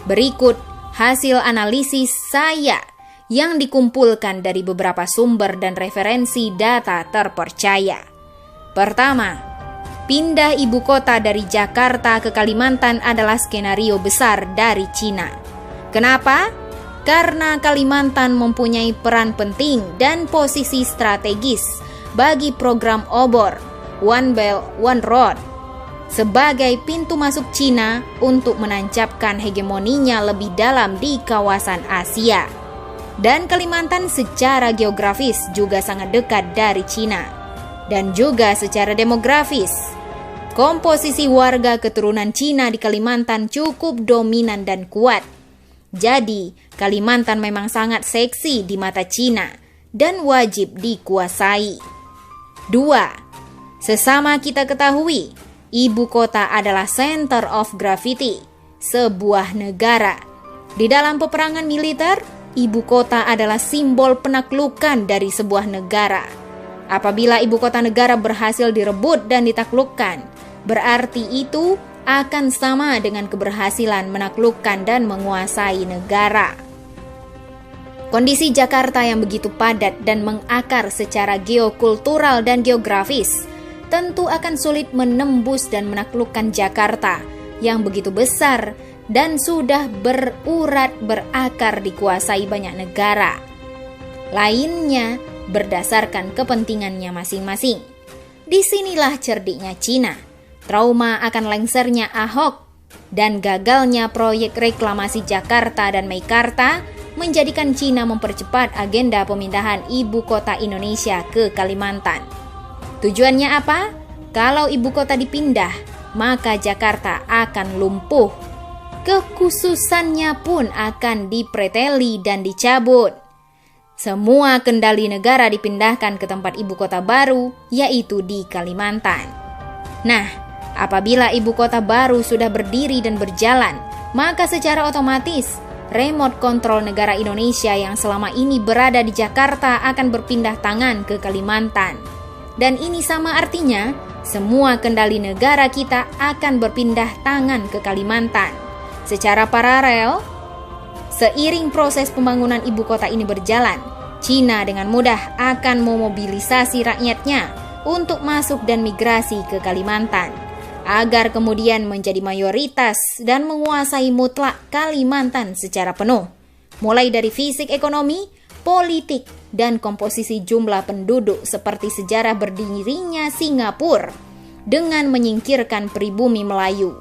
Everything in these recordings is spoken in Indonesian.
Berikut hasil analisis saya yang dikumpulkan dari beberapa sumber dan referensi data terpercaya. Pertama, pindah ibu kota dari Jakarta ke Kalimantan adalah skenario besar dari Cina. Kenapa? Karena Kalimantan mempunyai peran penting dan posisi strategis bagi program obor One Belt One Road sebagai pintu masuk Cina untuk menancapkan hegemoninya lebih dalam di kawasan Asia. Dan Kalimantan secara geografis juga sangat dekat dari Cina. Dan juga secara demografis, komposisi warga keturunan Cina di Kalimantan cukup dominan dan kuat. Jadi, Kalimantan memang sangat seksi di mata Cina dan wajib dikuasai. 2. Sesama kita ketahui, ibu kota adalah center of gravity, sebuah negara. Di dalam peperangan militer, ibu kota adalah simbol penaklukan dari sebuah negara. Apabila ibu kota negara berhasil direbut dan ditaklukkan, berarti itu akan sama dengan keberhasilan menaklukkan dan menguasai negara. Kondisi Jakarta yang begitu padat dan mengakar secara geokultural dan geografis tentu akan sulit menembus dan menaklukkan Jakarta yang begitu besar dan sudah berurat berakar dikuasai banyak negara lainnya berdasarkan kepentingannya masing-masing. Disinilah cerdiknya Cina. Trauma akan lengsernya Ahok dan gagalnya proyek reklamasi Jakarta dan Meikarta menjadikan Cina mempercepat agenda pemindahan ibu kota Indonesia ke Kalimantan. Tujuannya apa? Kalau ibu kota dipindah, maka Jakarta akan lumpuh. Kekhususannya pun akan dipreteli dan dicabut. Semua kendali negara dipindahkan ke tempat ibu kota baru, yaitu di Kalimantan. Nah, apabila ibu kota baru sudah berdiri dan berjalan, maka secara otomatis remote kontrol negara Indonesia yang selama ini berada di Jakarta akan berpindah tangan ke Kalimantan. Dan ini sama artinya, semua kendali negara kita akan berpindah tangan ke Kalimantan. Secara paralel, seiring proses pembangunan ibu kota ini berjalan, Cina dengan mudah akan memobilisasi rakyatnya untuk masuk dan migrasi ke Kalimantan, agar kemudian menjadi mayoritas dan menguasai mutlak Kalimantan secara penuh, mulai dari fisik ekonomi, politik, dan komposisi jumlah penduduk seperti sejarah berdirinya Singapura dengan menyingkirkan pribumi Melayu.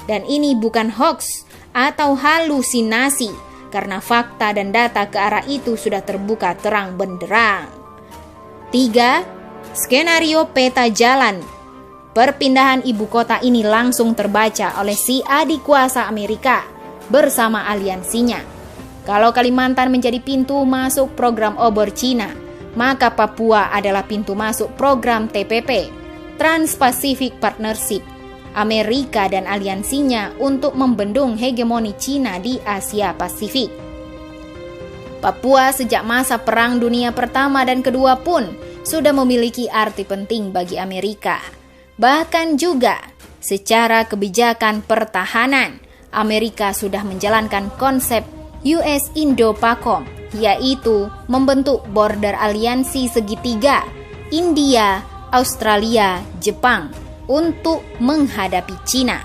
Dan ini bukan hoax atau halusinasi, karena fakta dan data ke arah itu sudah terbuka terang benderang. 3. Skenario peta jalan perpindahan ibu kota ini langsung terbaca oleh si adik kuasa Amerika bersama aliansinya. Kalau Kalimantan menjadi pintu masuk program obor Cina, maka Papua adalah pintu masuk program TPP, Trans-Pacific Partnership, Amerika dan aliansinya untuk membendung hegemoni Cina di Asia Pasifik. Papua sejak masa Perang Dunia Pertama dan Kedua pun sudah memiliki arti penting bagi Amerika. Bahkan juga secara kebijakan pertahanan, Amerika sudah menjalankan konsep US Indo-PACOM, yaitu membentuk border aliansi segitiga India, Australia, Jepang untuk menghadapi Cina.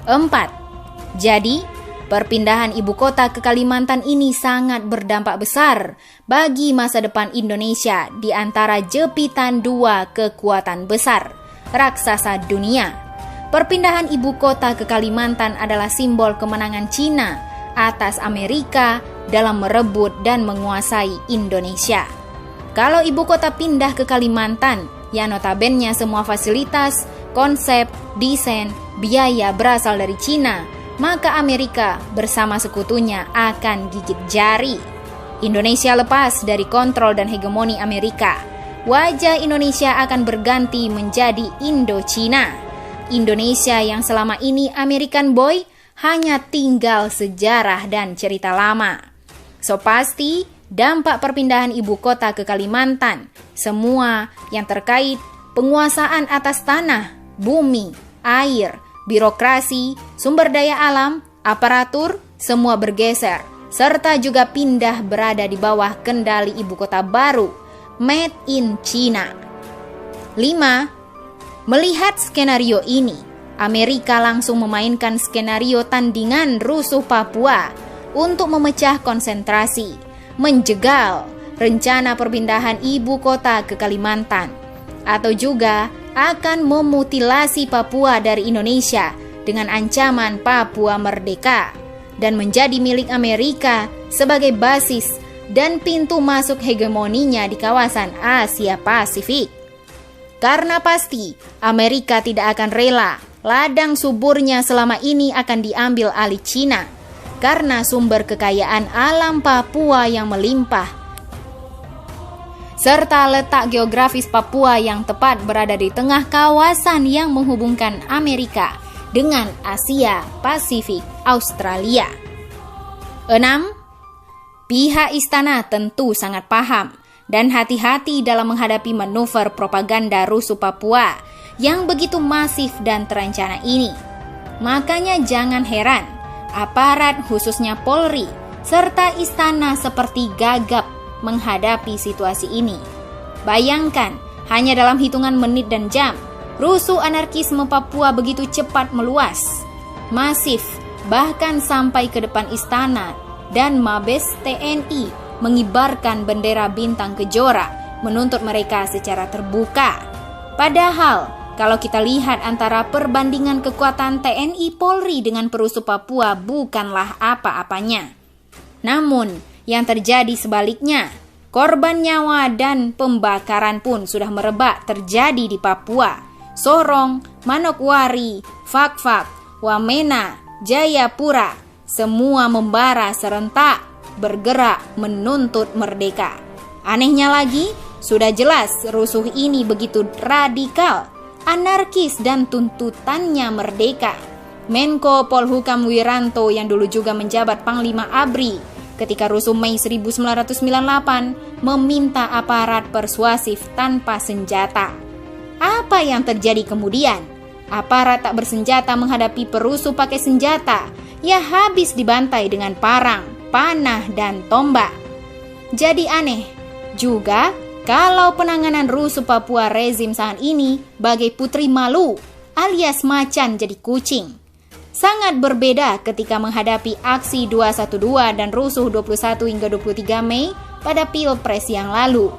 4. Jadi, perpindahan ibu kota ke Kalimantan ini sangat berdampak besar bagi masa depan Indonesia di antara jepitan dua kekuatan besar raksasa dunia. Perpindahan ibu kota ke Kalimantan adalah simbol kemenangan Cina atas Amerika dalam merebut dan menguasai Indonesia. Kalau ibu kota pindah ke Kalimantan, yang notabene semua fasilitas, konsep, desain, biaya berasal dari Cina, maka Amerika bersama sekutunya akan gigit jari. Indonesia lepas dari kontrol dan hegemoni Amerika. Wajah Indonesia akan berganti menjadi Indo-Cina. Indonesia yang selama ini American Boy hanya tinggal sejarah dan cerita lama. So pasti dampak perpindahan ibu kota ke Kalimantan, semua yang terkait penguasaan atas tanah, bumi, air, birokrasi, sumber daya alam, aparatur, semua bergeser, serta juga pindah berada di bawah kendali ibu kota baru, Made in China. 5. Melihat skenario ini, Amerika langsung memainkan skenario tandingan rusuh Papua untuk memecah konsentrasi, menjegal rencana perpindahan ibu kota ke Kalimantan, atau juga akan memutilasi Papua dari Indonesia dengan ancaman Papua merdeka dan menjadi milik Amerika sebagai basis dan pintu masuk hegemoninya di kawasan Asia Pasifik. Karena pasti Amerika tidak akan rela ladang suburnya selama ini akan diambil alih Cina karena sumber kekayaan alam Papua yang melimpah, serta letak geografis Papua yang tepat berada di tengah kawasan yang menghubungkan Amerika dengan Asia Pasifik Australia. 6. Pihak istana tentu sangat paham dan hati-hati dalam menghadapi manuver propaganda rusuh Papua yang begitu masif dan terencana ini. Makanya jangan heran aparat khususnya Polri serta istana seperti gagap menghadapi situasi ini. Bayangkan, hanya dalam hitungan menit dan jam, rusuh anarkisme Papua begitu cepat meluas, masif, bahkan sampai ke depan istana, dan Mabes TNI mengibarkan bendera bintang kejora menuntut mereka secara terbuka. Padahal, kalau kita lihat antara perbandingan kekuatan TNI Polri dengan perusuh Papua bukanlah apa-apanya. Namun, yang terjadi sebaliknya, korban nyawa dan pembakaran pun sudah merebak terjadi di Papua. Sorong, Manokwari, Fakfak, Wamena, Jayapura, semua membara serentak, bergerak menuntut merdeka. Anehnya lagi, sudah jelas rusuh ini begitu radikal, anarkis dan tuntutannya merdeka. Menko Polhukam Wiranto yang dulu juga menjabat Panglima ABRI ketika rusuh Mei 1998 meminta aparat persuasif tanpa senjata. Apa yang terjadi kemudian? Aparat tak bersenjata menghadapi perusuh pakai senjata, ya habis dibantai dengan parang, panah, dan tombak. Jadi aneh juga kalau penanganan rusuh Papua rezim saat ini bagai putri malu alias macan jadi kucing. Sangat berbeda ketika menghadapi aksi 212 dan rusuh 21 hingga 23 Mei pada Pilpres yang lalu.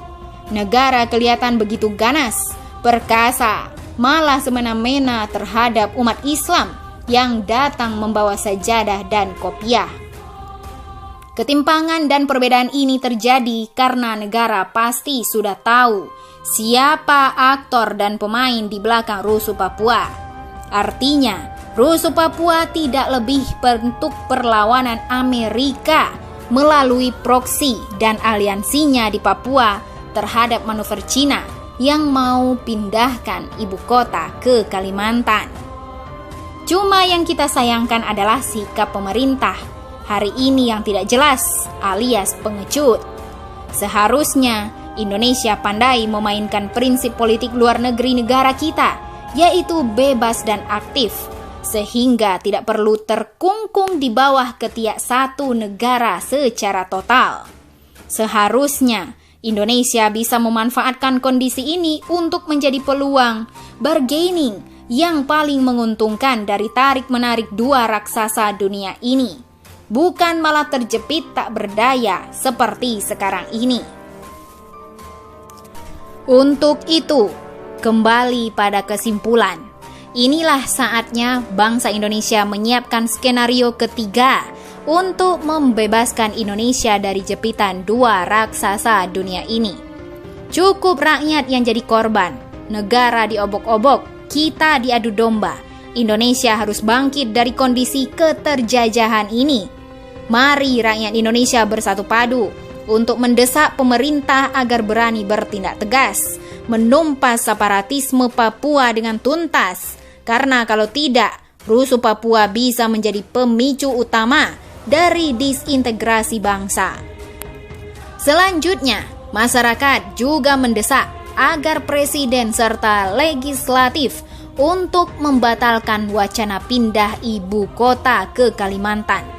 Negara kelihatan begitu ganas, perkasa, malah semena-mena terhadap umat Islam yang datang membawa sajadah dan kopiah. Ketimpangan dan perbedaan ini terjadi karena negara pasti sudah tahu siapa aktor dan pemain di belakang rusuh Papua. Artinya, rusuh Papua tidak lebih bentuk perlawanan Amerika melalui proksi dan aliansinya di Papua terhadap manuver Cina yang mau pindahkan ibu kota ke Kalimantan. Cuma yang kita sayangkan adalah sikap pemerintah hari ini yang tidak jelas alias pengecut. Seharusnya Indonesia pandai memainkan prinsip politik luar negeri negara kita, yaitu bebas dan aktif, sehingga tidak perlu terkungkung di bawah ketiak satu negara secara total. Seharusnya Indonesia bisa memanfaatkan kondisi ini untuk menjadi peluang bargaining yang paling menguntungkan dari tarik-menarik dua raksasa dunia ini, bukan malah terjepit tak berdaya seperti sekarang ini. Untuk itu, kembali pada kesimpulan, inilah saatnya bangsa Indonesia menyiapkan skenario ketiga untuk membebaskan Indonesia dari jepitan dua raksasa dunia ini. Cukup rakyat yang jadi korban, negara diobok-obok, kita diadu domba. Indonesia harus bangkit dari kondisi keterjajahan ini. Mari rakyat Indonesia bersatu padu untuk mendesak pemerintah agar berani bertindak tegas, menumpas separatisme Papua dengan tuntas. Karena kalau tidak, rusuh Papua bisa menjadi pemicu utama dari disintegrasi bangsa. Selanjutnya, masyarakat juga mendesak agar presiden serta legislatif untuk membatalkan wacana pindah ibu kota ke Kalimantan.